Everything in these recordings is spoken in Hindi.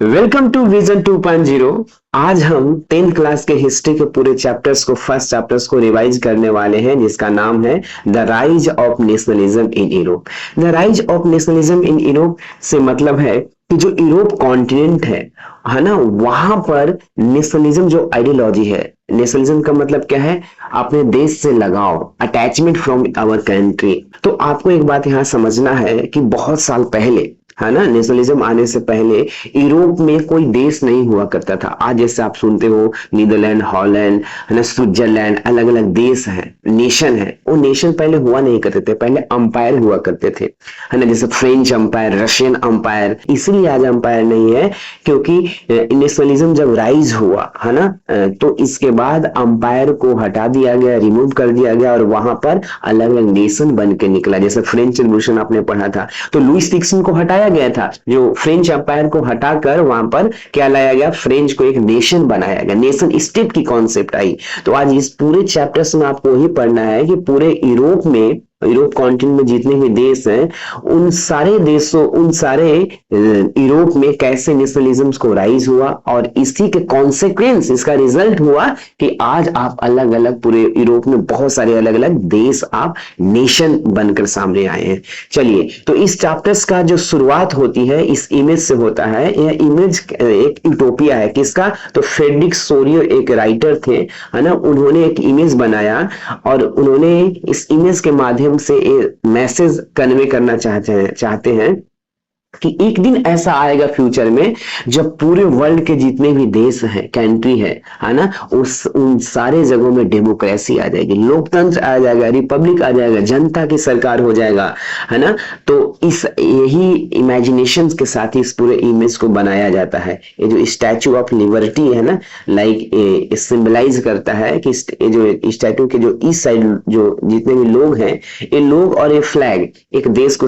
Welcome to vision 2.0। आज हम 10th क्लास के हिस्ट्री के पूरे चैप्टर्स को फर्स्ट चैप्टर्स को रिवाइज करने वाले हैं, जिसका नाम है the rise of nationalism in Europe. The rise of nationalism in Europe से मतलब है कि जो यूरोप कॉन्टिनेंट है ना, वहां पर नेशनलिज्म जो आइडियोलॉजी है, नेशनलिज्म का मतलब क्या है? अपने देश से लगाव, अटैचमेंट फ्रॉम आवर कंट्री। तो आपको एक बात यहाँ समझना है कि बहुत साल पहले, है ना, नेशनलिज्म आने से पहले यूरोप में कोई देश नहीं हुआ करता था। आज जैसे आप सुनते हो नीदरलैंड, हॉलैंड, है ना, स्विट्जरलैंड, अलग अलग देश हैं, नेशन है। वो नेशन पहले हुआ नहीं करते थे, पहले अंपायर हुआ करते थे, है ना, जैसे फ्रेंच अंपायर, रशियन अंपायर। इसलिए आज अंपायर नहीं है क्योंकि नेशनलिज्म जब राइज हुआ, है ना, तो इसके बाद अंपायर को हटा दिया गया, रिमूव कर दिया गया और वहां पर अलग अलग नेशन बन के निकला। जैसे फ्रेंच रिवॉल्यूशन आपने पढ़ा था, तो लुईस 16 को हटाया गया था, जो फ्रेंच एम्पायर को हटाकर वहां पर क्या लाया गया? फ्रेंच को एक नेशन बनाया गया, नेशन स्टेट की कॉन्सेप्ट आई। तो आज इस पूरे चैप्टर्स में आपको ही पढ़ना है कि पूरे यूरोप में, यूरोप कॉन्टिनेंट में जितने भी देश हैं, उन सारे देशों, उन सारे यूरोप में कैसे नेशनलिज्म को राइज हुआ और इसी के कॉन्सिक्वेंस, इसका रिजल्ट हुआ कि आज आप अलग अलग पूरे यूरोप में बहुत सारे अलग अलग देश, आप नेशन बनकर सामने आए हैं। चलिए, तो इस चैप्टर्स का जो शुरुआत होती है इस इमेज से होता है। यह इमेज एक यूटोपिया है, किसका? तो फ्रेडरिक सोरियो एक राइटर थे, है ना, उन्होंने एक इमेज बनाया और उन्होंने इस इमेज के माध्यम से मैसेज कन्वे करना चाहते हैं कि एक दिन ऐसा आएगा फ्यूचर में जब पूरे वर्ल्ड के जितने भी देश हैं, कंट्री है ना, उन सारे जगहों में डेमोक्रेसी आ जाएगी, लोकतंत्र आ जाएगा, रिपब्लिक आ जाएगा, जनता की सरकार हो जाएगा, है ना। तो इस यही इमेजिनेशन के साथ ही इस पूरे इमेज को बनाया जाता है। ये जो स्टैचू ऑफ लिबर्टी है ना, लाइक सिंबलाइज करता है कि ये जो स्टैचू के जो इस साइड जो जितने भी लोग हैं, ये लोग और ये फ्लैग एक देश को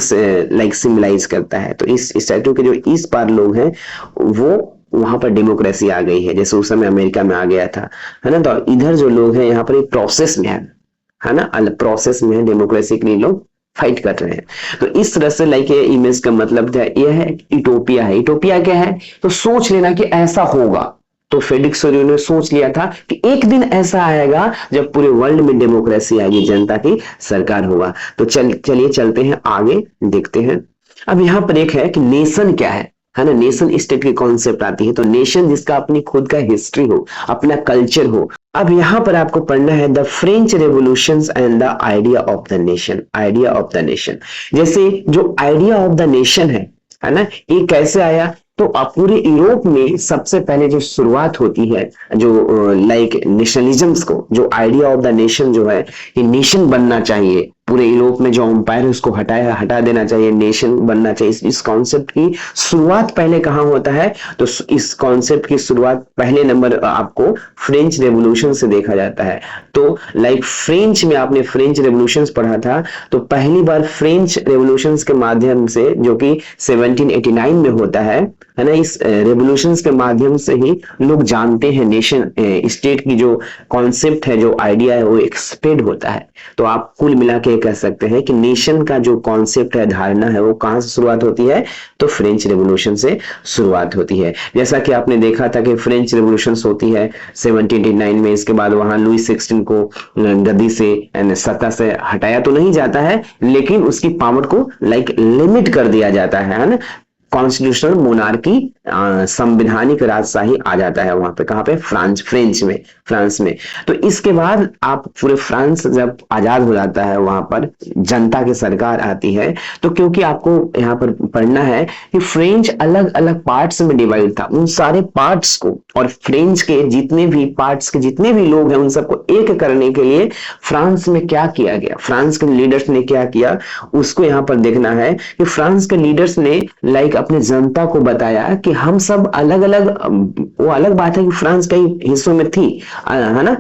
लाइक सिंबलाइज करता है। तो इस स्टैचू के जो इस पार लोग हैं, वो वहां पर डेमोक्रेसी आ गई है, जैसे उस समय अमेरिका में आ गया था, है ना। तो इधर जो लोग हैं यहाँ पर एक प्रोसेस में है ना, प्रोसेस में है, डेमोक्रेसी के लिए लोग फाइट कर रहे हैं। तो इस तरह से लाइक ये इमेज का मतलब ये है, यूटोपिया है। यूटोपिया क्या है? तो सोच लेना कि ऐसा होगा। तो फ्रेडरिक सोरियो ने सोच लिया था कि एक दिन ऐसा आएगा जब पूरे वर्ल्ड में डेमोक्रेसी आएगी, जनता की सरकार होगा। तो चलिए चलते हैं आगे, देखते हैं। अब यहां पर एक है कि नेशन क्या है ना, नेशन स्टेट की कॉन्सेप्ट आती है। तो नेशन जिसका अपनी खुद का हिस्ट्री हो, अपना कल्चर हो। अब यहां पर आपको पढ़ना है the French revolutions and the idea of the nation. Idea of the nation, जैसे जो आइडिया ऑफ द नेशन है ना, ये कैसे आया? तो पूरे यूरोप में सबसे पहले जो शुरुआत होती है, जो लाइक नेशनलिज्म को, जो आइडिया ऑफ द नेशन जो है, कि नेशन बनना चाहिए, पूरे यूरोप में जो अंपायर है उसको हटा देना चाहिए, नेशन बनना चाहिए। इस कॉन्सेप्ट की शुरुआत पहले कहां होता है? तो इस कॉन्सेप्ट की शुरुआत पहले नंबर आपको फ्रेंच रेवोल्यूशन से देखा जाता है। तो लाइक फ्रेंच में आपने फ्रेंच रेवोल्यूशन पढ़ा था, तो पहली बार फ्रेंच रेवोल्यूशन के माध्यम से, जो कि 1789 में होता है ना, इस रेवोल्यूशन के माध्यम से ही लोग जानते हैं नेशन स्टेट की जो कॉन्सेप्ट है, जो आइडिया है, वो एक्सपेड होता है। तो आप कुल मिला के कह सकते हैं कि नेशन का जो कॉन्सेप्ट है, धारणा है, वो कहां से शुरुआत होती है? तो फ्रेंच रेवोल्यूशन से शुरुआत होती है। जैसा कि आपने देखा था कि फ्रेंच रेवोल्यूशन होती है 1789 में, इसके बाद वहां लुईस 16 को गद्दी से, सत्ता से हटाया तो नहीं जाता है, लेकिन उसकी पावर को लाइक लिमिट कर दिया जाता है ना। कॉन्स्टिट्यूशनल मोनार्की, संवैधानिक राजशाही आ जाता है वहां पे। कहां पे? फ्रांस में। तो इसके बाद आप पूरे फ्रांस जब आजाद हो जाता है, वहां पर जनता की सरकार आती है। तो क्योंकि आपको यहाँ पर पढ़ना है कि फ्रेंच अलग अलग पार्ट्स में डिवाइड था, उन सारे पार्ट्स को, और फ्रेंच के जितने भी पार्ट्स के जितने भी लोग हैं, उन सबको एक करने के लिए फ्रांस में क्या किया गया, फ्रांस के लीडर्स ने क्या किया, उसको यहाँ पर देखना है कि फ्रांस के लीडर्स ने लाइक अपने जनता को बताया कि हम सब अलग अलग, वो अलग बात है कि फ्रांस कई हिस्सों में थी, है ना,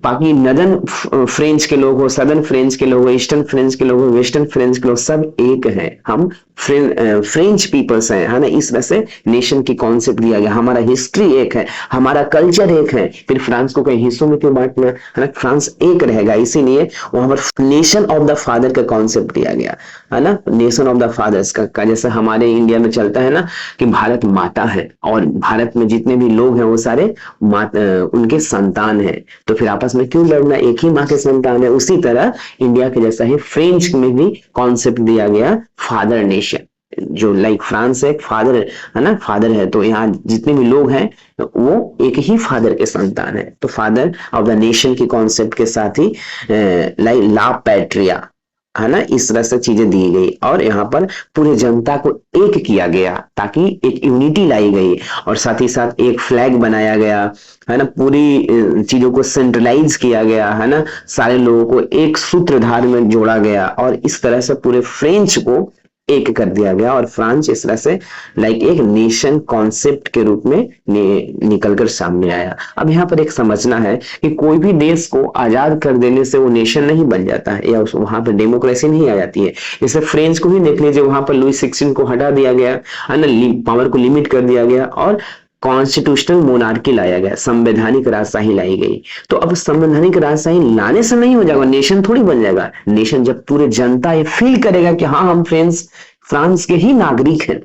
बाकी नदर्न फ्रेंच के लोग हो, सदर्न फ्रेंच के लोग हो, ईस्टर्न फ्रेंच के लोग हो, वेस्टर्न फ्रेंच के लोग, सब एक हैं, हम फ्रेंच पीपल्स हैं, है ना। इस तरह से नेशन की कॉन्सेप्ट दिया गया। हमारा हिस्ट्री एक है, हमारा कल्चर एक है, फिर फ्रांस को कई हिस्सों में क्यों बांटना, है ना। फ्रांस एक रहेगा, इसीलिए वहां पर नेशन ऑफ द फादर का कॉन्सेप्ट दिया गया, है ना। नेशन ऑफ द फादर्स का जैसे हमारे इंडिया में चलता है ना कि भारत माता है और भारत में जितने भी लोग हैं वो सारे उनके संतान हैं, तो फिर आपस में क्यों लड़ना, एक ही माँ के संतान है। उसी तरह इंडिया के जैसा ही फ्रेंच में भी कॉन्सेप्ट दिया गया फादर नेशन, जो लाइक फ्रांस है फादर, है ना, फादर है, तो यहाँ जितने भी लोग हैं वो एक ही फादर के संतान है। तो फादर ऑफ द नेशन की कॉन्सेप्ट के साथ ही लाइक ला पैट्रिया, है ना, इस तरह से चीजें दी गई और यहाँ पर पूरे जनता को एक किया गया ताकि एक यूनिटी लाई गई और साथ ही साथ एक फ्लैग बनाया गया, है ना। पूरी चीजों को सेंट्रलाइज किया गया, है ना। सारे लोगों को एक सूत्रधार में जोड़ा गया और इस तरह से पूरे फ्रेंच को एक कर दिया गया और फ्रांस इस तरह से लाइक एक नेशन कॉन्सेप्ट के रूप में निकलकर सामने आया। अब यहाँ पर एक समझना है कि कोई भी देश को आजाद कर देने से वो नेशन नहीं बन जाता है या वहां पर डेमोक्रेसी नहीं आ जाती है। जैसे फ्रेंच को ही देख लीजिए, वहां पर लुई 16 को हटा दिया गया, है ना, पावर को लिमिट कर दिया गया और कॉन्स्टिट्यूशनल मोनार्की लाया गया, संवैधानिक राजशाही लाई गई। तो अब संवैधानिक राजशाही लाने से नहीं हो जाएगा, नेशन थोड़ी बन जाएगा। नेशन जब पूरे जनता ये फील करेगा कि हाँ हम फ्रांस के ही नागरिक हैं,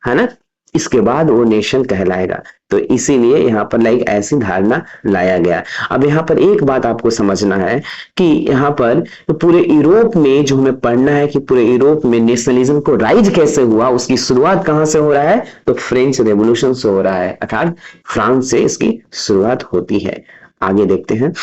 है ना, इसके बाद वो नेशन कहलाएगा। तो इसीलिए यहाँ पर लाइक ऐसी धारणा लाया गया। अब यहाँ पर एक बात आपको समझना है कि यहाँ पर पूरे यूरोप में जो हमें पढ़ना है कि पूरे यूरोप में नेशनलिज्म को राइज कैसे हुआ, उसकी शुरुआत कहां से हो रहा है, तो फ्रेंच रेवोल्यूशन से हो रहा है, अर्थात फ्रांस से इसकी शुरुआत होती है। आगे देखते हैं।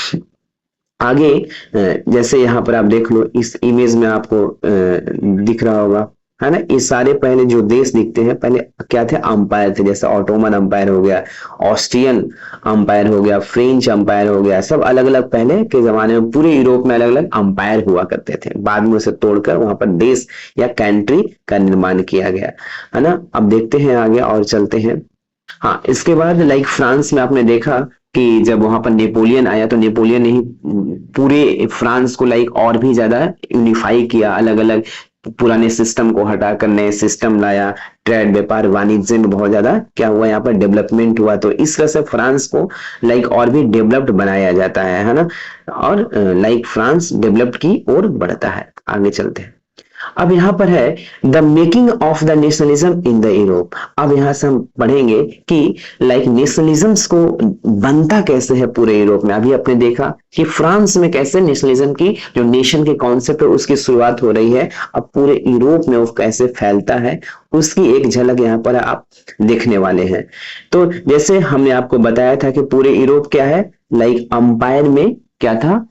आगे जैसे यहाँ पर आप देख लो, इस इमेज में आपको दिख रहा होगा, है ना। ये सारे पहले जो देश दिखते हैं पहले क्या थे, अंपायर थे। जैसे ऑटोमन अंपायर हो गया, ऑस्ट्रियन अंपायर हो गया, फ्रेंच अंपायर हो गया, सब अलग अलग पहले के जमाने में पूरे यूरोप में अलग अलग अंपायर हुआ करते थे। बाद में उसे तोड़कर वहां पर देश या कंट्री का निर्माण किया गया, है ना। अब देखते हैं आगे और चलते हैं। हाँ, इसके बाद लाइक फ्रांस में आपने देखा कि जब वहां पर नेपोलियन आया तो नेपोलियन ने ही पूरे फ्रांस को लाइक और भी ज्यादा यूनिफाई किया, अलग अलग पुराने सिस्टम को हटाकर नए सिस्टम लाया। ट्रेड, व्यापार, वाणिज्य में बहुत ज्यादा क्या हुआ, यहाँ पर डेवलपमेंट हुआ। तो इस तरह से फ्रांस को लाइक और भी डेवलप्ड बनाया जाता है ना, और लाइक फ्रांस डेवलप्ड की ओर बढ़ता है। आगे चलते हैं। अब यहाँ पर है the making of the nationalism in the Europe. अब यहाँ से हम पढ़ेंगे कि लाइक नेशनलिज्म्स को बनता कैसे है पूरे यूरोप में। अभी आपने देखा कि फ्रांस में कैसे नेशनलिज्म की जो नेशन के कॉन्सेप्ट है उसकी शुरुआत हो रही है, अब पूरे यूरोप में वो कैसे फैलता है उसकी एक झलक यहाँ पर आप देखने वाले हैं। तो जैसे हमने आपको बताया था कि पूरे यूरोप क्या है, लाइक अंपायर में क्या था,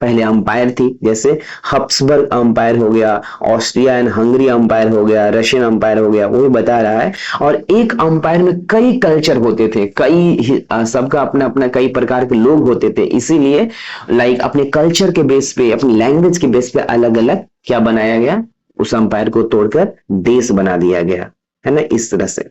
पहले अंपायर थी, जैसे हब्सबर्ग अंपायर हो गया, ऑस्ट्रिया एंड हंगरी अंपायर हो गया, रशियन अंपायर हो गया, वो भी बता रहा है। और एक अंपायर में कई कल्चर होते थे, कई सबका अपना अपना कई प्रकार के लोग होते थे, इसीलिए लाइक अपने कल्चर के बेस पे, अपनी लैंग्वेज के बेस पे अलग अलग क्या बनाया गया, उस अंपायर को तोड़कर देश बना दिया गया, है ना, इस तरह से।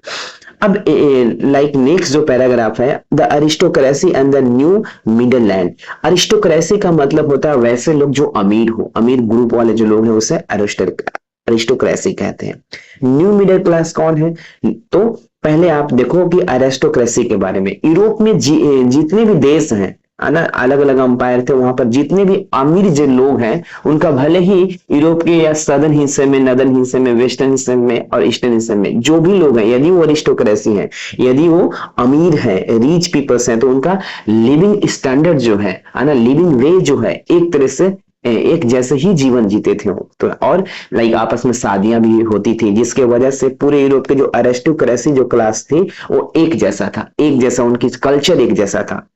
अब लाइक नेक्स्ट जो पैराग्राफ है, the aristocracy and the new middle land. Aristocracy का मतलब होता है वैसे लोग जो अमीर हो, अमीर ग्रुप वाले जो लोग हैं उसे अरिस्टोक्रेसी कहते हैं। न्यू मिडिल क्लास कौन है, तो पहले आप देखो कि अरिस्टोक्रेसी के बारे में। यूरोप में जितने भी देश हैं, ना, अलग अलग अंपायर थे, वहां पर जितने भी अमीर जो लोग हैं उनका भले ही यूरोप के या सदर्न हिस्से में, नदर्न हिस्से में, वेस्टर्न हिस्से में और ईस्टर्न हिस्से में जो भी लोग हैं, यदि वो अरिस्टोक्रेसी है, यदि वो अमीर है, रिच पीपल्स हैं, तो उनका लिविंग स्टैंडर्ड जो है ना, लिविंग वे जो है, एक तरह से एक जैसे ही जीवन जीते थे वो। तो और लाइक आपस में शादियां भी होती थी, जिसके वजह से पूरे यूरोप के जो अरिस्टोक्रेसी जो क्लास थी वो एक जैसा था, एक जैसा, उनकी कल्चर एक जैसा था।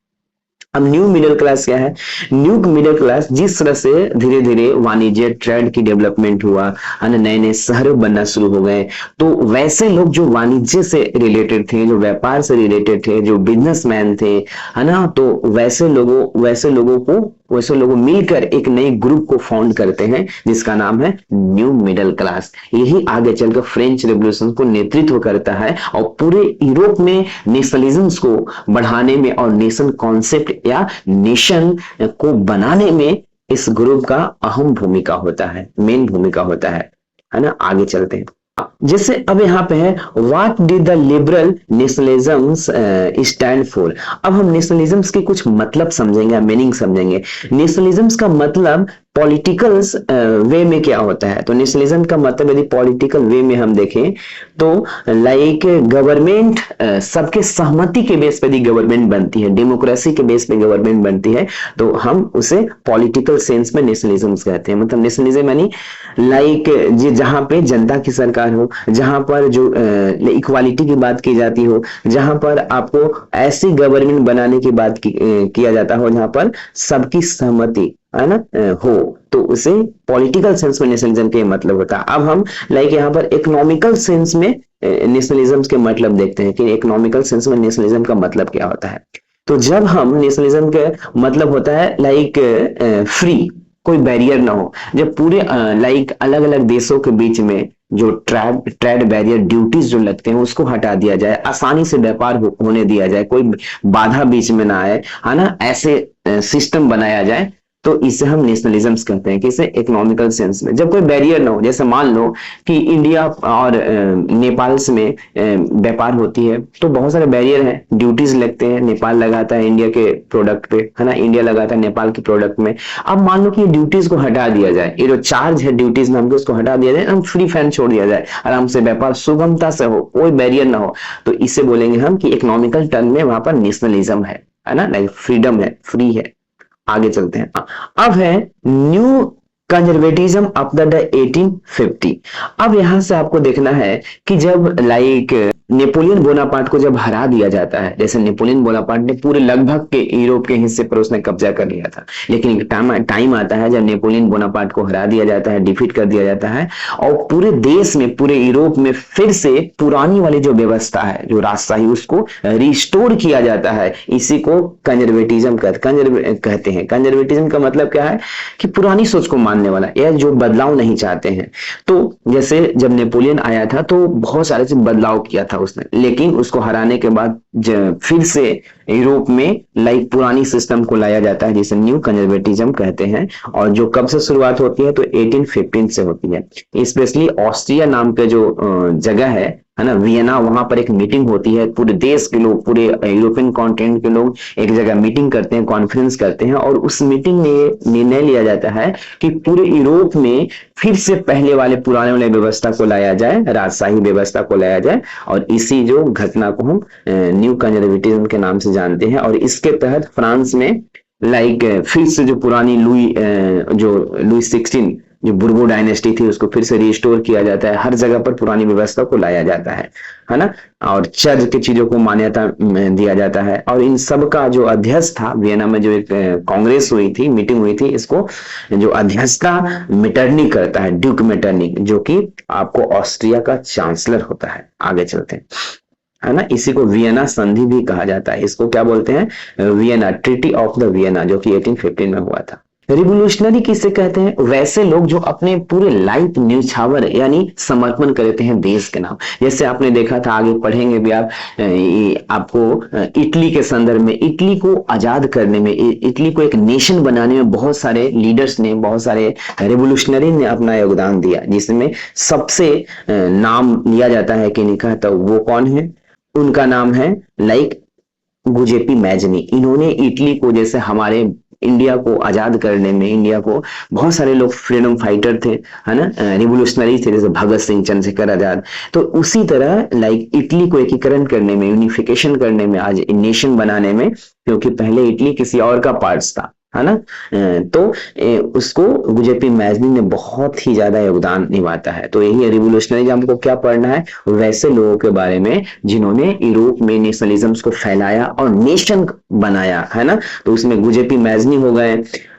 अब न्यू मिडिल क्लास क्या है, न्यू मिडिल क्लास जिस तरह से धीरे धीरे वाणिज्य ट्रेड की डेवलपमेंट हुआ, नए नए शहर बनना शुरू हो गए, तो वैसे लोग जो वाणिज्य से रिलेटेड थे, जो व्यापार से रिलेटेड थे, जो बिजनेसमैन थे, है ना, तो वैसे लोगों मिलकर एक नए ग्रुप को फाउंड करते हैं जिसका नाम है न्यू मिडिल क्लास। यही आगे चलकर फ्रेंच रेवोल्यूशन को नेतृत्व करता है और पूरे यूरोप में नेशनलिज्म को बढ़ाने में और नेशन कॉन्सेप्ट या नेशन को बनाने में इस ग्रुप का अहम भूमिका होता है, मेन भूमिका होता है ना। आगे चलते हैं। जैसे अब यहाँ पे है what did the liberal nationalism stand for. अब हम नेशनलिज्म के कुछ मतलब समझेंगे, मीनिंग समझेंगे। नेशनलिज्म का मतलब पॉलिटिकल वे में क्या होता है। तो नेशनलिज्म का मतलब यदि पॉलिटिकल वे में हम देखें तो लाइक गवर्नमेंट सबके सहमति के बेस पे यदि गवर्नमेंट बनती है, डेमोक्रेसी के बेस पे गवर्नमेंट बनती है, तो हम उसे पॉलिटिकल सेंस में नेशनलिज्म कहते हैं। मतलब नेशनलिज्म यानी लाइक जहां पे जनता की सरकार हो, जहां पर जो इक्वालिटी की बात की जाती हो, जहां पर आपको ऐसी गवर्नमेंट बनाने की बात किया जाता हो जहां पर सबकी सहमति है ना हो, तो उसे पॉलिटिकल सेंस में नेशनलिज्म के मतलब होता है। अब हम लाइक यहाँ पर इकोनॉमिकल सेंस में नेशनलिज्म के मतलब देखते हैं कि इकोनॉमिकल सेंस में नेशनलिज्म का मतलब क्या होता है। तो जब हम नेशनलिज्म का मतलब होता है लाइक फ्री, कोई बैरियर ना हो, जब पूरे लाइक अलग अलग देशों के बीच में जो ट्रेड बैरियर ड्यूटीज जो लगते हैं उसको हटा दिया जाए, आसानी से व्यापार होने दिया जाए, कोई बाधा बीच में ना आए, है ना, ऐसे सिस्टम बनाया जाए, तो इसे हम नेशनलिज्म कहते हैं। किसे? इकोनॉमिकल सेंस में। जब कोई बैरियर ना हो, जैसे मान लो कि इंडिया और नेपाल में व्यापार होती है तो बहुत सारे बैरियर हैं, ड्यूटीज लगते हैं, नेपाल लगाता है इंडिया के प्रोडक्ट पे, है ना, इंडिया लगाता है नेपाल के प्रोडक्ट में। अब मान लो कि ये ड्यूटीज को हटा दिया जाए, ये जो चार्ज है ड्यूटीज नाम के उसको हटा दिया जाए, हम फ्री फैन छोड़ दिया जाए, आराम से व्यापार सुगमता से हो, कोई बैरियर ना हो, तो इसे बोलेंगे हम कि इकोनॉमिकल टर्म में वहां पर नेशनलिज्म है ना, लाइक फ्रीडम है, फ्री है। आगे चलते हैं। अब है न्यू कंजर्वेटिज्म ऑफ द 1850। अब यहां से आपको देखना है कि जब लाइक नेपोलियन बोनापार्ट को जब हरा दिया जाता है, जैसे नेपोलियन बोनापार्ट ने पूरे लगभग के यूरोप के हिस्से पर उसने कब्जा कर लिया था, लेकिन एक टाइम आता है जब नेपोलियन बोनापार्ट को हरा दिया जाता है, डिफीट कर दिया जाता है, और पूरे देश में, पूरे यूरोप में फिर से पुरानी वाली जो व्यवस्था है, जो राजशाही, उसको रिस्टोर किया जाता है। इसी को कंजर्वेटिज्म कहते हैं। कंजर्वेटिज्म का मतलब क्या है कि पुरानी सोच को मानने वाला, या जो बदलाव नहीं चाहते हैं। तो जैसे जब नेपोलियन आया था तो बहुत सारे से बदलाव किया था उसने, लेकिन उसको हराने के बाद फिर से यूरोप में लाइक पुरानी सिस्टम को लाया जाता है, जिसे न्यू कंजर्वेटिज्म कहते हैं। और जो कब से शुरुआत होती है तो 1815 से होती है। स्पेशली ऑस्ट्रिया नाम के जो जगह है ना, वियना, वहां पर एक मीटिंग होती है, पूरे देश के लोग, पूरे यूरोपियन कॉन्टिनेंट के लोग एक जगह मीटिंग करते हैं, कॉन्फ्रेंस करते हैं, और उस मीटिंग में निर्णय लिया जाता है कि पूरे यूरोप में फिर से पहले वाले पुराने वाले व्यवस्था को लाया जाए, राजशाही व्यवस्था को लाया जाए। और इसी जो घटना को हम न्यू कंजर्वेटिज्म के नाम से जानते हैं। और इसके तहत फ्रांस में लाइक फिर से जो पुरानी लुई 16 जो बुर्बो डायनेस्टी थी उसको फिर से रिस्टोर किया जाता है, हर जगह पर पुरानी व्यवस्था को लाया जाता है ना, और चर्च की चीजों को मान्यता दिया जाता है। और इन सब का जो अध्यक्ष था, वियना में जो एक कांग्रेस हुई थी, मीटिंग हुई थी, इसको जो अध्यक्ष था मेटरनिक करता है, ड्यूक मेटरनिक, जो कि आपको ऑस्ट्रिया का चांसलर होता है। आगे चलते हैं, है ना, इसी को वियना संधि भी कहा जाता है। इसको क्या बोलते हैं? Vienna, treaty of the Vienna, जो कि 1815 में हुआ था। रिवोल्यूशनरी किसे कहते हैं? वैसे लोग जो अपने पूरे लाइफ न्यौछावर यानी समर्पण करते हैं देश के नाम। जैसे आपने देखा था, आगे पढ़ेंगे भी आप, आपको इटली के संदर्भ में, इटली को आजाद करने में, इटली को एक नेशन बनाने में बहुत सारे लीडर्स ने, बहुत सारे रिवोल्यूशनरी ने अपना योगदान दिया, जिसमें सबसे नाम लिया जाता है कि निकाह, तो वो कौन है? उनका नाम है लाइक गुजेपी मैजनी। इन्होंने इटली को, जैसे हमारे इंडिया को आजाद करने में, इंडिया को बहुत सारे लोग फ्रीडम फाइटर थे, है ना, रिवोल्यूशनरी थे, जैसे भगत सिंह, चंद्रशेखर आजाद, तो उसी तरह लाइक इटली को एकीकरण करने में, यूनिफिकेशन करने में, आज नेशन बनाने में, क्योंकि पहले इटली किसी और का पार्ट था, है ना, तो उसको गुजेपी मैजनी ने बहुत ही ज्यादा योगदान निभाता है। तो यही रिवोल्यूशनरी, हमको क्या पढ़ना है? वैसे लोगों के बारे में जिन्होंने यूरोप में नेशनलिज्म को फैलाया और नेशन बनाया, है ना। तो उसमें गुजेपी मैजनी हो गए,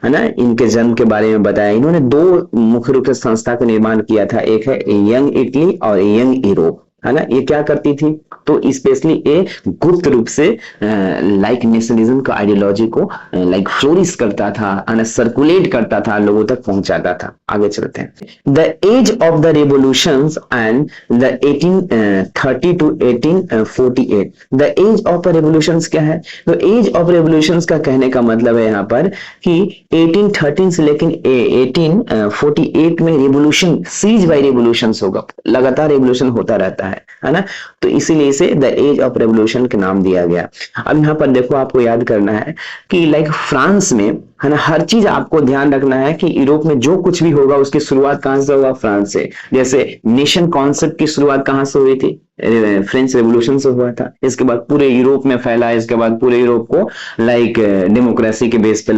है ना, इनके जन्म के बारे में बताया। इन्होंने दो मुख्य रूप से संस्था का निर्माण किया था, एक है यंग इटली और यंग यूरोप। है ना, ये क्या करती थी, तो स्पेशली ये गुप्त रूप से लाइक नेशनलिज्म का आइडियोलॉजी को लाइक फ्लोरिश करता था, है ना, सर्कुलेट करता था, लोगों तक पहुंचाता था। आगे चलते हैं। The age of the revolutions and the 1830 to 1848। The age of revolutions क्या है, तो एज ऑफ रेवोल्यूशंस का कहने का मतलब है यहाँ पर कि 1813 से लेकिन 1848 में रेवोल्यूशन, सीज बाय रेवोल्यूशंस होगा, लगातार रेवोल्यूशन होता रहता है ना, तो इसीलिए इसे द एज ऑफ रेवोल्यूशन के नाम दिया गया। अब यहाँ पर देखो, आपको याद करना है कि लाइक फ्रांस में, है ना, हर चीज आपको ध्यान रखना है कि यूरोप में जो कुछ भी होगा उसकी शुरुआत कहां से होगा, फ्रांस से। जैसे नेशन कॉन्सेप्ट की शुरुआत कहां से हुई थी, फ्रेंच रेवोल्यूशन से हुआ था। इसके बाद पूरे यूरोप में फैला, इसके बाद पूरे यूरोप को लाइक डेमोक्रेसी के बेस पे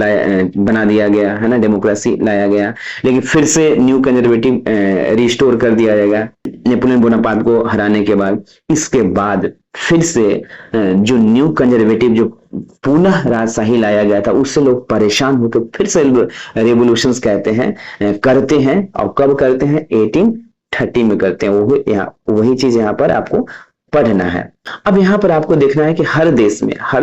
बना दिया गया, है ना, डेमोक्रेसी लाया गया। लेकिन फिर से न्यू कंजर्वेटिव रिस्टोर कर दिया जाएगा नेपोलियन बोनापार्ट को हराने के बाद। इसके बाद फिर से जो न्यू कंजर्वेटिव, जो पुनः राजशाही लाया गया था, उससे लोग परेशान होकर फिर से रेवोल्यूशंस कहते हैं, करते हैं। और कब करते हैं, 1830 में करते हैं। वही चीज यहाँ पर आपको पढ़ना है। अब यहाँ पर आपको देखना है कि हर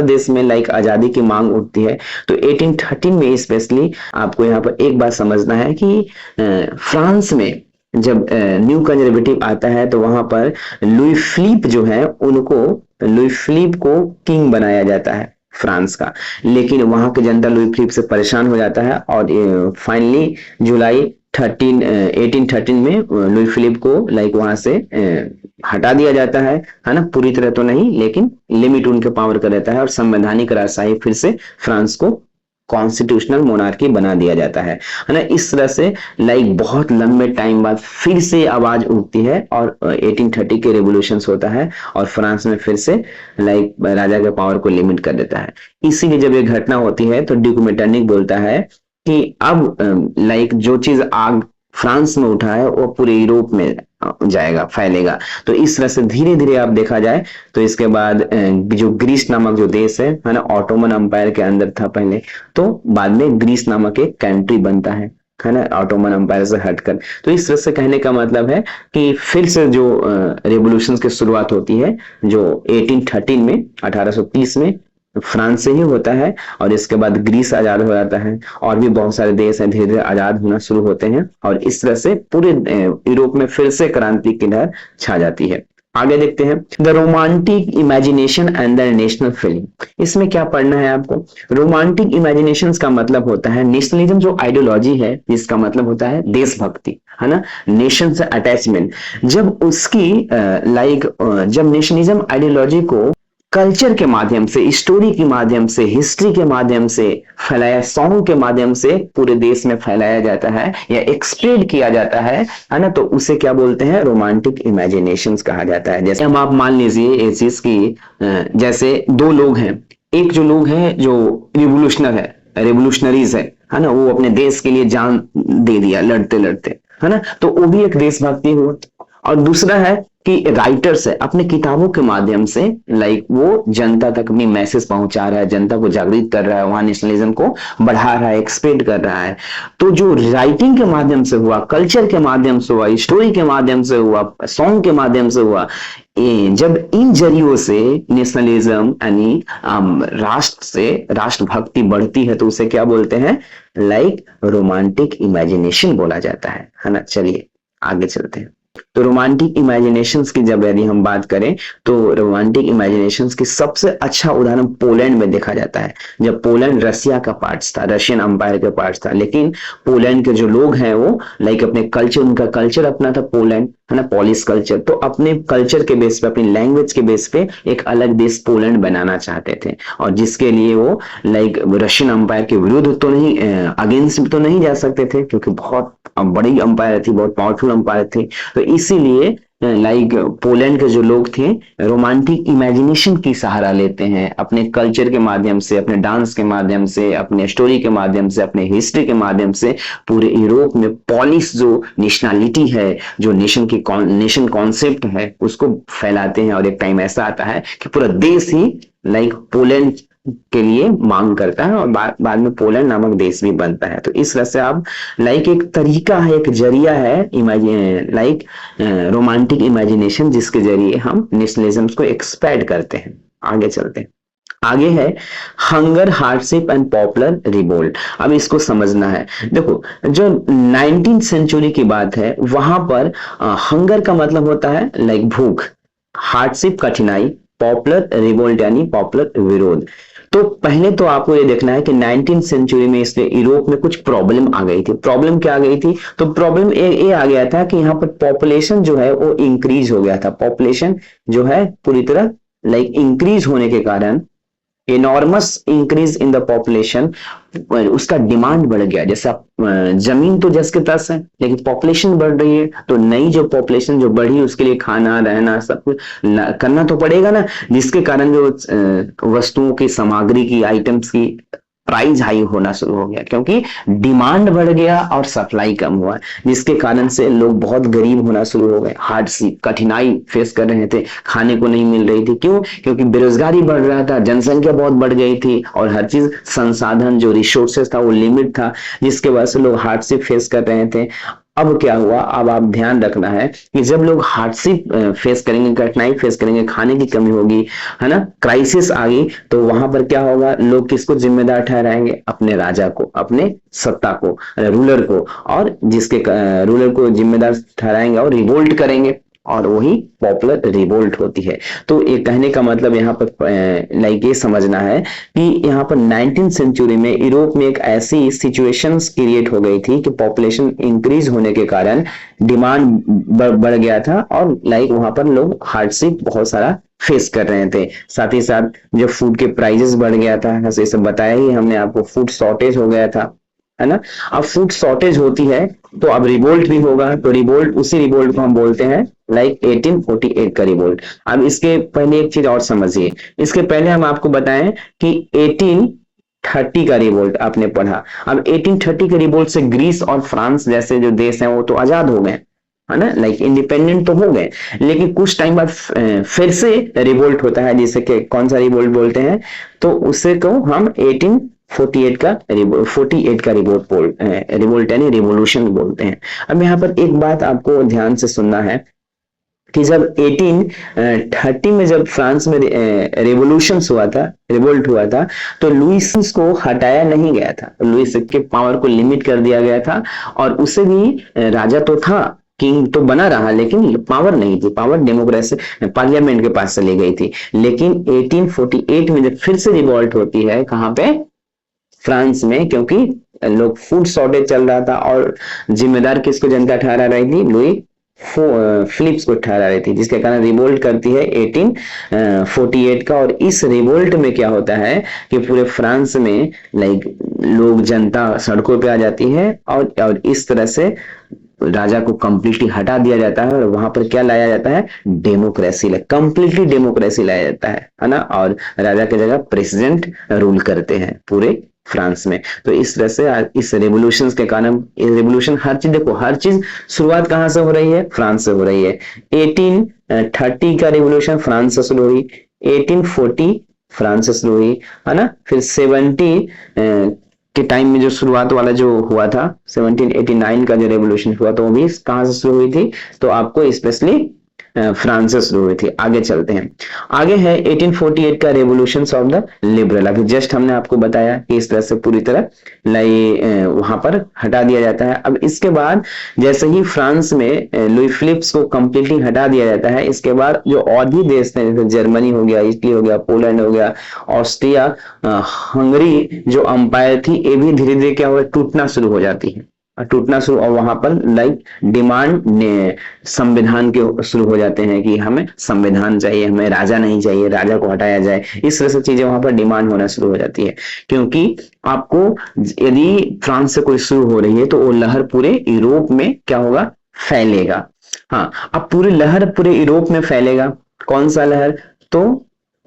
देश में लाइक आजादी की मांग उठती है। तो 1813 में स्पेशली आपको यहाँ पर एक बात समझना है कि फ्रांस में जब न्यू कंजर्वेटिव आता है तो वहां पर लुई फिलिप जो है, लुई फिलिप को किंग बनाया जाता है फ्रांस का। लेकिन वहां की जनता लुई फिलिप से परेशान हो जाता है और फाइनली जुलाई 1813 में लुई फिलिप को लाइक वहां से हटा दिया जाता है ना, पूरी तरह तो नहीं लेकिन लिमिट उनके पावर का रहता है, और संवैधानिक राजशाही फिर से फ्रांस को कॉन्स्टिट्यूशनल मोनार्की बना दिया जाता है ना। इस तरह से लाइक बहुत लंबे टाइम बाद फिर से आवाज उठती है और 1830 के रेवोल्यूशंस होता है और फ्रांस में फिर से लाइक राजा के पावर को लिमिट कर देता है। इसीलिए जब ये घटना होती है तो ड्यूक मेटरनिक बोलता है कि अब लाइक जो चीज आग फ्रांस में उठा है वो पूरे यूरोप में जाएगा, फैलेगा। तो इस तरह से धीरे धीरे आप देखा जाए तो इसके बाद जो ग्रीस नामक जो देश है ना, ऑटोमन अंपायर के अंदर था पहले, तो बाद में ग्रीस नामक एक कंट्री बनता है ना, ऑटोमन अंपायर से हटकर। तो इस तरह से कहने का मतलब है कि फिर से जो रेवोल्यूशन की शुरुआत होती है जो 1813 में, 1830 में फ्रांस से ही होता है, और इसके बाद ग्रीस आजाद हो जाता है और भी बहुत सारे देश हैं धीरे धीरे आजाद होना शुरू होते हैं, और इस तरह से पूरे यूरोप में फिर से क्रांति की लहर छा जाती है। आगे देखते हैं, the romantic imagination and the national feeling. इसमें क्या पढ़ना है आपको, रोमांटिक इमेजिनेशन का मतलब होता है नेशनलिज्म, जो आइडियोलॉजी है जिसका मतलब होता है देशभक्ति, है ना, नेशन से अटैचमेंट। जब उसकी जब नेशनलिज्म आइडियोलॉजी को कल्चर के माध्यम से, स्टोरी के माध्यम से, हिस्ट्री के माध्यम से फैलाया, सॉन्ग के माध्यम से पूरे देश में फैलाया जाता है या एक्सप्रेड किया जाता है ना, तो उसे क्या बोलते हैं, रोमांटिक इमेजिनेशंस कहा जाता है। जैसे हम आप मान लीजिए ये चीज की, जैसे दो लोग हैं, एक जो लोग हैं जो रिवोल्यूशनर है, रेवोल्यूशनरीज है ना, वो अपने देश के लिए जान दे दिया लड़ते लड़ते, है ना, तो वो भी एक देशभक्ति हुआ। और दूसरा है कि राइटर्स है, अपने किताबों के माध्यम से लाइक वो जनता तक अपनी मैसेज पहुंचा रहा है, जनता को जागृत कर रहा है, वहां नेशनलिज्म को बढ़ा रहा है, एक्सपेंड कर रहा है। तो जो राइटिंग के माध्यम से हुआ, कल्चर के माध्यम से हुआ, स्टोरी के माध्यम से हुआ, सॉन्ग के माध्यम से हुआ, जब इन जरियों से नेशनलिज्म यानी राष्ट्र से राष्ट्रभक्ति बढ़ती है तो उसे क्या बोलते हैं, लाइक रोमांटिक इमेजिनेशन बोला जाता है ना। चलिए आगे चलते हैं। तो रोमांटिक इमेजिनेशंस की जब यदि हम बात करें तो रोमांटिक इमेजिनेशंस की सबसे अच्छा उदाहरण पोलैंड में देखा जाता है। जब पोलैंड रशिया का पार्ट था, रशियन अंपायर का पार्ट था, लेकिन पोलैंड के जो लोग हैं वो लाइक अपने कल्चर, उनका कल्चर अपना था पोलैंड, है ना, पॉलिश कल्चर, तो अपने कल्चर के बेस पे, अपनी लैंग्वेज के बेस पे एक अलग देश पोलैंड बनाना चाहते थे, और जिसके लिए वो लाइक रशियन अंपायर के विरुद्ध तो नहीं, अगेंस्ट तो नहीं जा सकते थे क्योंकि बहुत बड़ी अंपायर थी, बहुत पावरफुल अंपायर थी। तो इसीलिए लाइक पोलैंड के जो लोग थे रोमांटिक इमेजिनेशन की सहारा लेते हैं, अपने कल्चर के माध्यम से, अपने डांस के माध्यम से, अपने स्टोरी के माध्यम से, अपने हिस्ट्री के माध्यम से पूरे यूरोप में पॉलिश जो नेशनलिटी है, जो नेशन कॉन्सेप्ट है, उसको फैलाते हैं। और एक टाइम ऐसा आता है कि पूरा देश ही लाइक पोलैंड के लिए मांग करता है और बाद में पोलैंड नामक देश भी बनता है। तो इस तरह से आप लाइक एक तरीका है, एक जरिया है लाइक रोमांटिक इमेजिनेशन, जिसके जरिए हम नेशनलिज्म को एक्सपैंड करते हैं। आगे चलते हैं। आगे है hunger, hardship and popular revolt. अब इसको समझना है। देखो, जो 19th सेंचुरी की बात है वहां पर हंगर का मतलब होता है लाइक भूख, हार्डशिप कठिनाई, पॉपुलर रिवोल्ट यानी पॉपुलर विरोध। तो पहले तो आपको ये देखना है कि 19th सेंचुरी में इसलिए यूरोप में कुछ प्रॉब्लम आ गई थी। प्रॉब्लम क्या आ गई थी? तो प्रॉब्लम ये आ गया था कि यहाँ पर पॉपुलेशन जो है वो इंक्रीज हो गया था। पॉपुलेशन जो है पूरी तरह लाइक इंक्रीज होने के कारण, enormous increase in the population, उसका डिमांड बढ़ गया। जैसे आप जमीन तो जस के तस है, लेकिन पॉपुलेशन बढ़ रही है, तो नई जो पॉपुलेशन जो बढ़ी उसके लिए खाना रहना सब कुछ करना तो पड़ेगा ना, जिसके कारण जो वस्तुओं की, सामग्री की, आइटम्स की प्राइस हाई होना शुरू हो गया, क्योंकि डिमांड बढ़ गया और सप्लाई कम हुआ, जिसके कारण से लोग बहुत गरीब होना शुरू हो गए, हार्डशिप कठिनाई फेस कर रहे थे, खाने को नहीं मिल रही थी। क्यों? क्योंकि बेरोजगारी बढ़ रहा था, जनसंख्या बहुत बढ़ गई थी और हर चीज संसाधन जो रिसोर्सेस था वो लिमिट था, जिसके वजह से लोग हार्डशिप फेस कर रहे थे। अब क्या हुआ? अब आप ध्यान रखना है कि जब लोग हार्डशिप फेस करेंगे, कठिनाई फेस करेंगे, खाने की कमी होगी, है ना, क्राइसिस आ गई, तो वहां पर क्या होगा? लोग किसको जिम्मेदार ठहराएंगे? अपने राजा को, अपने सत्ता को, रूलर को, और जिसके रूलर को जिम्मेदार ठहराएंगे और रिवोल्ट करेंगे, और वही पॉपुलर रिवोल्ट होती है। तो ये कहने का मतलब यहाँ पर लाइक ये समझना है कि यहाँ पर 19th सेंचुरी में यूरोप में एक ऐसी सिचुएशंस क्रिएट हो गई थी कि पॉपुलेशन इंक्रीज होने के कारण डिमांड बढ़ गया था, और लाइक वहां पर लोग हार्डशिप बहुत सारा फेस कर रहे थे। साथ ही साथ जो फूड के प्राइजेस बढ़ गया था, जैसे बताया ही हमने आपको, फूड शॉर्टेज हो गया था, है ना। अब फूड शॉर्टेज होती है तो अब रिवोल्ट भी होगा। तो रिवोल्ट, उसी रिवोल्ट को हम बोलते हैं लाइक 1848 का रिवोल्ट। अब इसके पहले एक चीज और समझिए। इसके पहले हम आपको बताएं कि 1830 का रिवोल्ट आपने पढ़ा। अब 1830 के रिवोल्ट से ग्रीस और फ्रांस जैसे जो देश हैं वो तो आजाद हो गए, है ना, लाइक इंडिपेंडेंट तो हो गए, लेकिन कुछ टाइम बाद फिर से रिवोल्ट होता है, जिसे कि कौन सा रिवोल्ट बोलते हैं? तो उसे को हम 1848 का 48 का रिवोल्ट यानी रिवोल्यूशन बोलते हैं। अब यहाँ पर एक बात आपको ध्यान से सुनना है कि जब 1830 में जब फ्रांस में रेवोल्यूशन हुआ था, रिवोल्ट हुआ था, तो लुइस को हटाया नहीं गया था। लुइस के पावर को लिमिट कर दिया गया था, और उसे भी राजा तो था, किंग तो बना रहा, लेकिन पावर नहीं थी। पावर डेमोक्रेसी पार्लियामेंट के पास चली गई थी। लेकिन 1848 में जब फिर से रिवोल्ट होती है, कहां पे? फ्रांस में, क्योंकि लोग फूड शॉर्टेज चल रहा था, और जिम्मेदार किसको जनता ठहरा रही थी? लुई फिलिप्स को ठहरा रही थी, जिसके कारण रिवोल्ट करती है 1848 का। और इस रिवोल्ट में क्या होता है कि पूरे फ्रांस में लाइक लोग, जनता सड़कों पे आ जाती है, और इस तरह से राजा को कंप्लीटली हटा दिया जाता है, और वहां पर क्या लाया जाता है? डेमोक्रेसी, कंप्लीटली डेमोक्रेसी लाया जाता है ना, और राजा की जगह प्रेसिडेंट रूल करते हैं पूरे फ्रांस में। तो इस तरह से इस रेवोल्यूशन के कारण, रेवोल्यूशन हर चीज, देखो हर चीज शुरुआत कहां से हो रही है? फ्रांस से हो रही है। 1830 का रेवोल्यूशन फ्रांस से शुरू हुई, 1840 फ्रांस से शुरू हुई, है ना। फिर 70 के टाइम में जो शुरुआत वाला जो हुआ था, 1789 का जो रेवोल्यूशन हुआ, तो वो भी कहां से शुरू हुई थी? तो आपको स्पेशली फ्रांस से शुरू हुई थी। आगे चलते हैं। आगे है 1848 का रेवोल्यूशन ऑफ द लिबरल। अभी जस्ट हमने आपको बताया कि इस तरह से पूरी तरह वहां पर हटा दिया जाता है। अब इसके बाद जैसे ही फ्रांस में लुई फिलिप्स को कंप्लीटली हटा दिया जाता है, इसके बाद जो और भी देश थे, जैसे जर्मनी हो गया, इटली हो गया, पोलैंड हो गया, ऑस्ट्रिया, हंगरी जो अंपायर थी, ये भी धीरे धीरे क्या हुआ? टूटना शुरू हो जाती है, टूटना शुरू। और वहां पर लाइक डिमांड संविधान के शुरू हो जाते हैं कि हमें संविधान चाहिए, हमें राजा नहीं चाहिए, राजा को हटाया जाए। इस तरह से चीजें वहां पर डिमांड होना शुरू हो जाती है, क्योंकि आपको यदि फ्रांस से कोई शुरू हो रही है तो वो लहर पूरे यूरोप में क्या होगा? फैलेगा। हाँ, अब पूरी लहर पूरे यूरोप में फैलेगा। कौन सा लहर? तो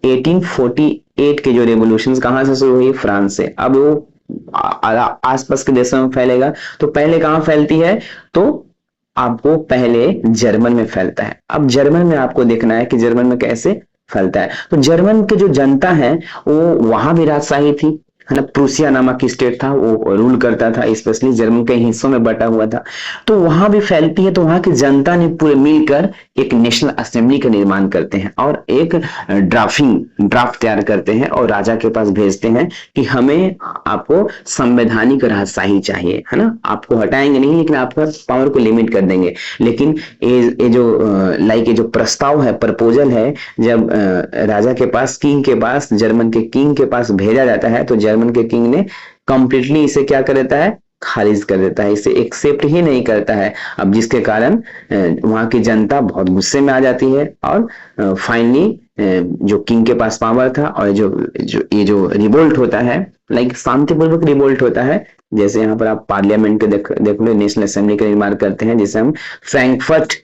1848 के जो रेवोल्यूशन कहां से शुरू हुई? फ्रांस से। अब वो आसपास के देशों में फैलेगा। तो पहले कहां फैलती है? तो आपको पहले जर्मन में फैलता है। अब जर्मन में आपको देखना है कि जर्मन में कैसे फैलता है। तो जर्मन के जो जनता है वो वहां भी राजशाही थी, है ना। प्रूसिया नामक स्टेट था, वो रूल करता था, स्पेशली जर्मन के हिस्सों में बटा हुआ था। तो वहां भी फैलती है, तो वहां की जनता ने पूरे मिलकर एक नेशनल असेंबली का निर्माण करते हैं और एक ड्राफ्ट तैयार करते हैं और राजा के पास भेजते हैं कि हमें आपको संवैधानिक राजशाही चाहिए, है ना। आपको हटाएंगे नहीं, लेकिन आपका पावर को लिमिट कर देंगे। लेकिन ये जो लाइक ये जो प्रस्ताव है, प्रपोजल है, जब राजा के पास, किंग के पास, जर्मन के किंग के पास भेजा जाता है, तो जर्मन के किंग ने कंप्लीटली इसे क्या कर देता है, खारिज कर देता है, इसे एक्सेप्ट ही नहीं करता है। अब जिसके कारण वहां की जनता बहुत गुस्से में आ जाती है और फाइनली जो किंग के पास पावर था और ये जो रिवोल्ट होता है, लाइक शांतिपूर्वक रिवोल्ट होता है। जैसे यहाँ पर आप पार्लियामेंट के देख लो, नेशनल असेंबली का निर्माण करते हैं, जिसे हम फ्रैंकफर्ट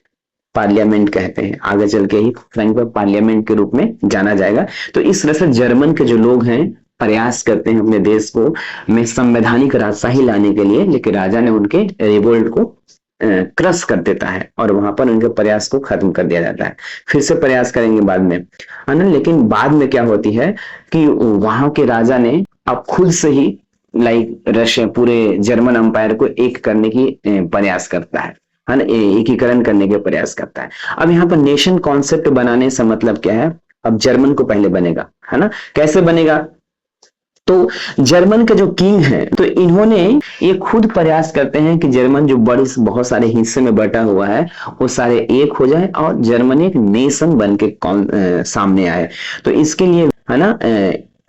पार्लियामेंट कहते हैं, आगे चल के ही फ्रैंकफर्ट पार्लियामेंट के रूप में जाना जाएगा। तो इस तरह से जर्मन के जो लोग हैं प्रयास करते हैं अपने देश को में संवैधानिक राजशाही लाने के लिए, लेकिन राजा ने उनके रिवोल्ट को क्रश कर देता है और वहां पर उनके प्रयास को खत्म कर दिया जाता है। फिर से प्रयास करेंगे बाद में, है ना। लेकिन बाद में क्या होती है कि वहां के राजा ने अब खुद से ही लाइक रशिया, पूरे जर्मन अंपायर को एक करने की प्रयास करता है ना, एकीकरण करने के प्रयास करता है। अब यहाँ पर नेशन कॉन्सेप्ट बनाने से मतलब क्या है, अब जर्मन को पहले बनेगा, है ना। कैसे बनेगा, तो जर्मन के जो किंग हैं, तो इन्होंने ये खुद प्रयास करते हैं कि जर्मन जो बड़े बहुत सारे हिस्से में बटा हुआ है वो सारे एक हो जाए और जर्मन एक नेशन बन के सामने आए। तो इसके लिए, है ना,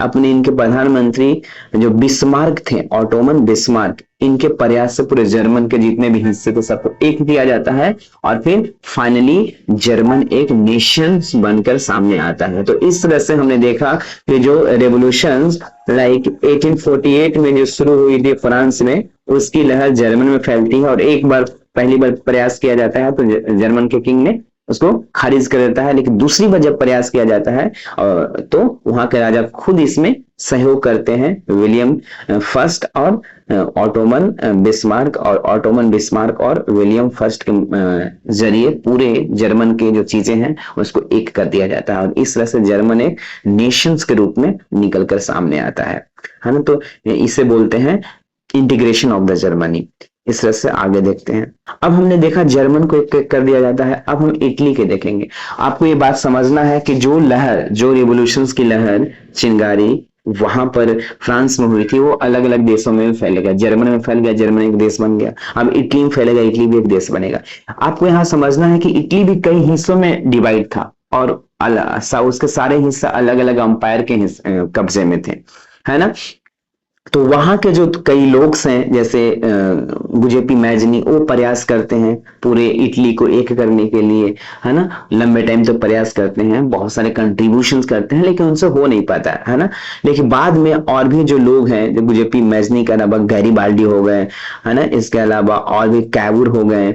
अपने इनके प्रधानमंत्री जो बिस्मार्क थे, ऑटोमन बिस्मार्क, इनके प्रयास से पूरे जर्मन के जितने भी हिस्से थे सबको एक किया जाता है और फिर फाइनली जर्मन एक नेशन बनकर सामने आता है। तो इस तरह से हमने देखा कि जो रेवोल्यूशन लाइक 1848 में जो शुरू हुई थी फ्रांस में, उसकी लहर जर्मन में फैलती है और एक बार पहली बार प्रयास किया जाता है तो जर्मन के किंग ने उसको खारिज कर देता है। लेकिन दूसरी बार जब प्रयास किया जाता है तो वहां के राजा खुद इसमें सहयोग करते हैं, विलियम फर्स्ट और ऑटोमन बिस्मार्क और विलियम फर्स्ट के जरिए पूरे जर्मन के जो चीजें हैं उसको एक कर दिया जाता है और इस तरह से जर्मन एक नेशंस के रूप में निकलकर सामने आता है ना। तो इसे बोलते हैं इंटीग्रेशन ऑफ द जर्मनी। इस तरह से आगे देखते हैं। अब हमने देखा जर्मन को एक कर दिया जाता है, अब हम इटली के देखेंगे। आपको ये बात समझना है कि जो लहर, जो रिवोल्यूशंस की लहर चिंगारी वहां पर फ्रांस में हुई थी, वो अलग अलग देशों में फैलेगा। जर्मन में फैल गया, जर्मन एक देश बन गया। अब इटली में फैलेगा, इटली भी एक देश बनेगा। आपको यहाँ समझना है कि इटली भी कई हिस्सों में डिवाइड था और उसके सारे हिस्से अलग अलग अंपायर के कब्जे में थे, है ना। तो वहां के जो कई लोग हैं, जैसे गुजेपी मैजनी, वो प्रयास करते हैं पूरे इटली को एक करने के लिए, है ना। लंबे टाइम तक प्रयास करते हैं, बहुत सारे कंट्रीब्यूशंस करते हैं, लेकिन उनसे हो नहीं पाता है ना। लेकिन बाद में और भी जो लोग हैं, जो गुजेपी मैजनी के अलावा गैरीबाल्डी हो गए, है ना, इसके अलावा और भी कैवूर हो गए,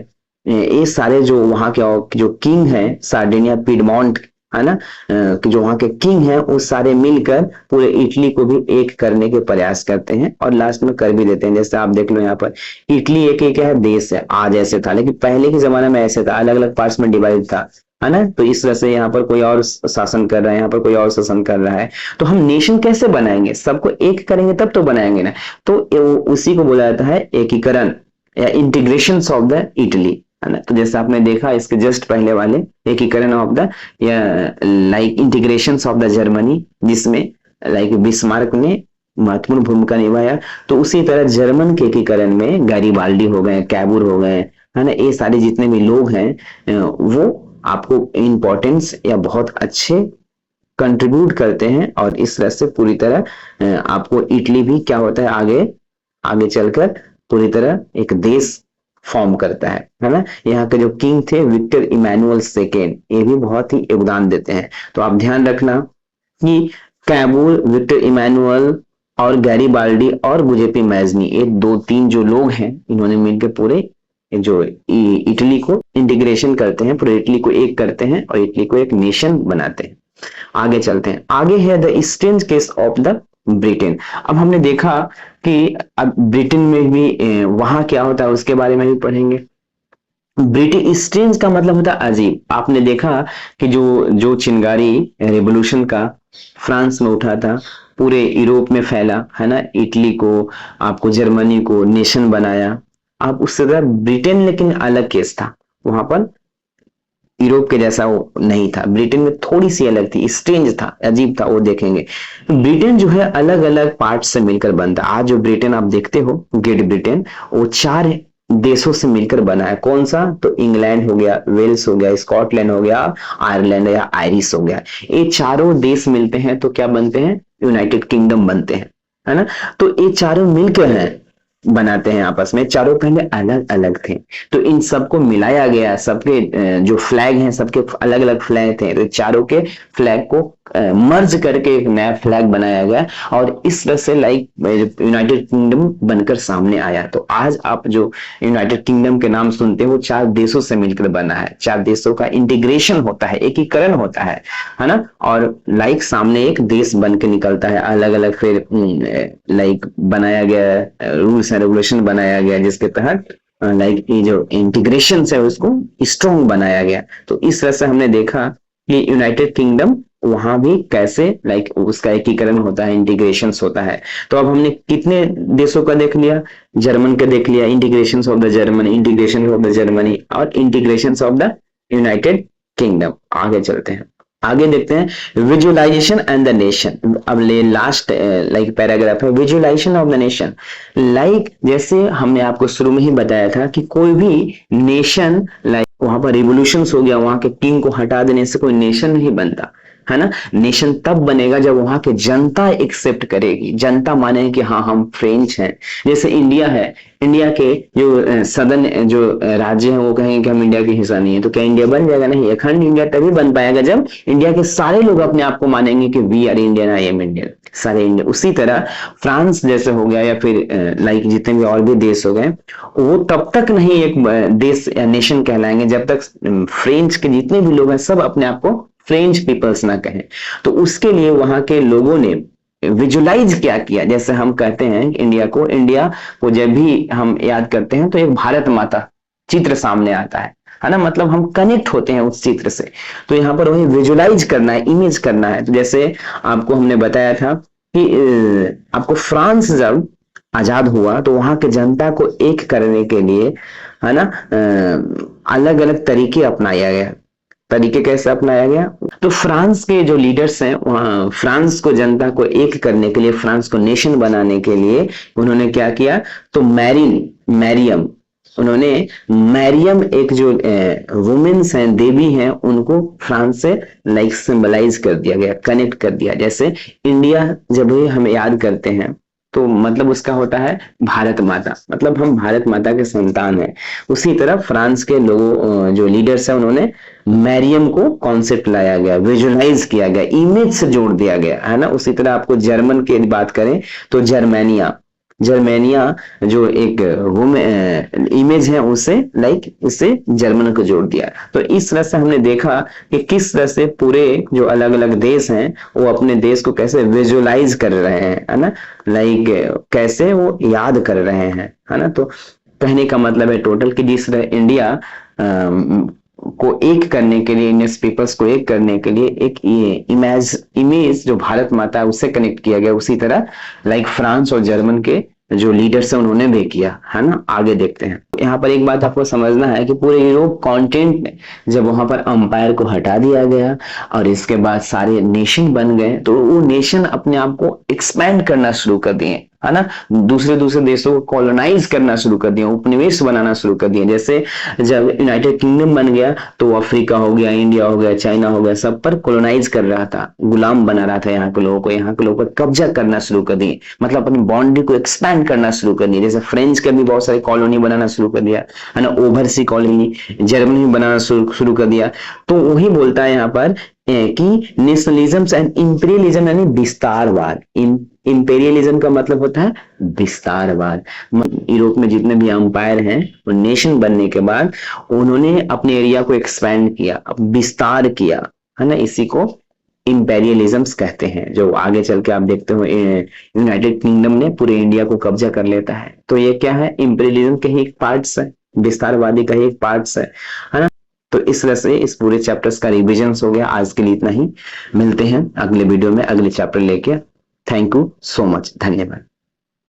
ये सारे जो वहां के जो किंग है सार्डिनिया पिडमोंट, है ना, कि जो वहां के किंग हैं, वो सारे मिलकर पूरे इटली को भी एक करने के प्रयास करते हैं और लास्ट में कर भी देते हैं। जैसे आप देख लो यहाँ पर इटली एक क्या है, देश है, आज ऐसे था, लेकिन पहले के जमाने में ऐसे था, अलग अलग पार्ट्स में डिवाइड था, है ना। तो इस तरह से यहाँ पर कोई और शासन कर रहा है, यहाँ पर कोई और शासन कर रहा है। तो हम नेशन कैसे बनाएंगे, सबको एक करेंगे तब तो बनाएंगे ना। तो उसी को बोला जाता है एकीकरण या इंटीग्रेशन ऑफ द इटली, है ना। तो जैसे आपने देखा इसके जस्ट पहले वाले एकीकरण ऑफ द या like integration of the Germany, जिसमें लाइक बिस्मार्क ने महत्वपूर्ण भूमिका निभाया। तो उसी तरह जर्मन के एकीकरण में गैरीबाल्डी हो गए, कैबूर हो गए, है ना, ये सारे जितने भी लोग हैं वो आपको इंपॉर्टेंस या बहुत अच्छे कंट्रीब्यूट करते हैं और इस तरह से पूरी तरह आपको इटली भी क्या होता है, आगे चलकर पूरी तरह एक देश फॉर्म करता है ना। यहाँ के जो किंग थे विक्टर इमैनुअल सेकेंड, ये भी बहुत ही योगदान देते हैं। तो आप ध्यान रखना कि कैबूल, विक्टर इमैनुअल और गैरीबाल्डी और गुजेपी मैजनी, ये 2-3 जो लोग हैं, इन्होंने मिलकर पूरे जो इटली को इंटीग्रेशन करते हैं, पूरे इटली को एक करते हैं और इटली को एक नेशन बनाते हैं। आगे चलते हैं। आगे है the strange case of the Britain. अब हमने देखा कि अब ब्रिटेन में भी वहां क्या होता है उसके बारे में भी पढ़ेंगे। ब्रिटिश स्ट्रेंज का मतलब होता है अजीब। आपने देखा कि जो जो चिंगारी रेवोल्यूशन का फ्रांस में उठा था, पूरे यूरोप में फैला, है ना, इटली को, आपको जर्मनी को नेशन बनाया। आप उससे तरह ब्रिटेन लेकिन अलग केस था, वहां पर यूरोप के जैसा वो नहीं था, ब्रिटेन में थोड़ी सी अलग थी, स्ट्रेंज था, अजीब था, वो देखेंगे। ब्रिटेन जो है अलग अलग पार्ट से मिलकर बनता। आज जो ब्रिटेन आप देखते हो, ग्रेट ब्रिटेन, वो 4 देशों से मिलकर बना है। कौन सा? तो इंग्लैंड हो गया, वेल्स हो गया, स्कॉटलैंड हो गया, आयरलैंड या आयरिश हो गया। ये चारों देश मिलते हैं तो क्या बनते हैं? यूनाइटेड किंगडम बनते हैं, है ना। तो ये चारों मिलकर हैं, बनाते हैं आपस में। चारों पहले अलग अलग थे, तो इन सबको मिलाया गया। सबके जो फ्लैग हैं, सबके अलग अलग फ्लैग थे, तो चारों के फ्लैग को मर्ज करके एक नया फ्लैग बनाया गया, और इस तरह से लाइक यूनाइटेड किंगडम बनकर सामने आया। तो आज आप जो यूनाइटेड किंगडम के नाम सुनते हो, वो 4 देशों से मिलकर बना है। 4 देशों का इंटीग्रेशन होता है, एकीकरण होता है ना। और लाइक सामने एक देश बन के निकलता है, अलग अलग फिर लाइक बनाया गया, रूल्स एंड रेगुलेशन बनाया गया, जिसके तहत लाइक ये जो इंटीग्रेशन है उसको स्ट्रॉन्ग बनाया गया। तो इस तरह से हमने देखा कि यूनाइटेड किंगडम वहां भी कैसे लाइक उसका एकीकरण होता है, इंटीग्रेशन होता है। तो अब हमने कितने देशों का देख लिया? जर्मन का देख लिया, integration of the Germany, integration of the Germany, और integration of the United Kingdom. आगे चलते हैं, आगे देखते हैं विजुअलाइजेशन एंड द नेशन। अब ले लास्ट लाइक पैराग्राफ है, visualization of the nation. Like जैसे हमने आपको शुरू में ही बताया था कि कोई भी नेशन, लाइक वहां पर रिवोल्यूशन हो गया, वहां के किंग को हटा देने से कोई नेशन नहीं बनता, है ना। नेशन तब बनेगा जब वहां की जनता एक्सेप्ट करेगी। जनता माने कि हाँ हम फ्रेंच हैं। जैसे इंडिया है, इंडिया के जो सदन जो राज्य हैं वो कहेंगे कि हम इंडिया के हिस्सा नहीं है, तो क्या इंडिया बन जाएगा? नहीं। अखंड इंडिया तभी बन पाएगा जब इंडिया के सारे लोग अपने आप को मानेंगे कि we are Indian, I am Indian, सारे इंडियन। उसी तरह फ्रांस जैसे हो गया, या फिर लाइक जितने भी और भी देश हो गए, वो तब तक नहीं एक देश या नेशन कहलाएंगे जब तक फ्रेंच के जितने भी लोग हैं सब अपने आप को फ्रेंच पीपल्स ना कहें। तो उसके लिए वहां के लोगों ने विजुलाइज क्या किया? जैसे हम कहते हैं इंडिया को जब भी हम याद करते हैं तो एक भारत माता चित्र सामने आता है ना। मतलब हम कनेक्ट होते हैं उस चित्र से। तो यहाँ पर वही विजुलाइज करना है, इमेज करना है। तो जैसे आपको हमने बताया था कि आपको फ्रांस जब आजाद हुआ तो वहां के जनता को एक करने के लिए, है ना, अलग अलग तरीके अपनाया गया। तरीके कैसे अपनाया गया? तो फ्रांस के जो लीडर्स हैं, वहां फ्रांस को, जनता को एक करने के लिए, फ्रांस को नेशन बनाने के लिए उन्होंने क्या किया? तो मैरियम, उन्होंने मैरियम, एक जो वुमेन्स हैं, देवी हैं, उनको फ्रांस से लाइक सिंबलाइज कर दिया गया, कनेक्ट कर दिया। जैसे इंडिया जब भी हम याद करते हैं तो मतलब उसका होता है भारत माता, मतलब हम भारत माता के संतान हैं। उसी तरह फ्रांस के लोगों जो लीडर्स हैं, उन्होंने मैरियम को कॉन्सेप्ट लाया गया, विजुअलाइज किया गया, इमेज से जोड़ दिया गया, है ना। उसी तरह आपको जर्मन की बात करें तो जर्मेनिया जो एक इमेज है, उसे लाइक इससे जर्मन को जोड़ दिया। तो इस तरह से हमने देखा कि किस तरह से पूरे जो अलग अलग देश हैं वो अपने देश को कैसे विजुअलाइज कर रहे हैं, है ना, लाइक कैसे वो याद कर रहे हैं, है ना। तो कहने का मतलब है टोटल कि जिस तरह इंडिया को एक करने के लिए, इंडियन पीपल्स को एक करने के लिए एक इमेज जो भारत माता है उससे कनेक्ट किया गया, उसी तरह लाइक फ्रांस और जर्मन के जो लीडर्स हैं उन्होंने भी किया, है ना। आगे देखते हैं। यहाँ पर एक बात आपको समझना है कि पूरे यूरोप कॉन्टिनेंट में जब वहां पर अंपायर को हटा दिया गया और इसके बाद सारे नेशन बन गए, तो वो नेशन अपने आप को एक्सपैंड करना शुरू कर दिए, है ना। दूसरे दूसरे देशों को कॉलोनाइज करना शुरू कर दिया, उपनिवेश बनाना शुरू कर दिया। जैसे जब यूनाइटेड किंगडम बन गया तो अफ्रीका हो गया, इंडिया हो गया, चाइना हो गया, सब पर कॉलोनाइज कर रहा था, गुलाम बना रहा था यहाँ के लोगों को, यहाँ के लोगों पर कब्जा करना शुरू कर दिए, मतलब अपनी बाउंड्री को एक्सपैंड करना शुरू कर दिया। जैसे फ्रेंच का भी बहुत सारी कॉलोनी बनाना शुरू कर दिया, है ना, ओवरसी कॉलोनी जर्मनी में बनाना शुरू कर दिया। तो वही बोलता है यहाँ पर कि नेशनलिज्म एंड इंपीरियलिज्म यानी विस्तारवाद। इंपेरियलिज्म का मतलब होता है विस्तारवाद। यूरोप में जितने भी अंपायर हैं वो नेशन बनने के बाद उन्होंने अपने एरिया को एक्सपैंड किया, विस्तार किया, है ना। इसी को इंपेरियलिज्म्स कहते हैं। जो आगे चल के आप देखते हो यूनाइटेड किंगडम ने पूरे इंडिया को कब्जा कर लेता है, तो ये क्या है? इंपेरियलिज्म के ही एक पार्ट्स है। विस्तारवादी का ही एक पार्ट है ना। तो इस तरह से इस पूरे चैप्टर्स का रिविजन हो गया। आज के लिए इतना ही, मिलते हैं अगले वीडियो में अगले चैप्टर लेके। थैंक यू सो मच, धन्यवाद।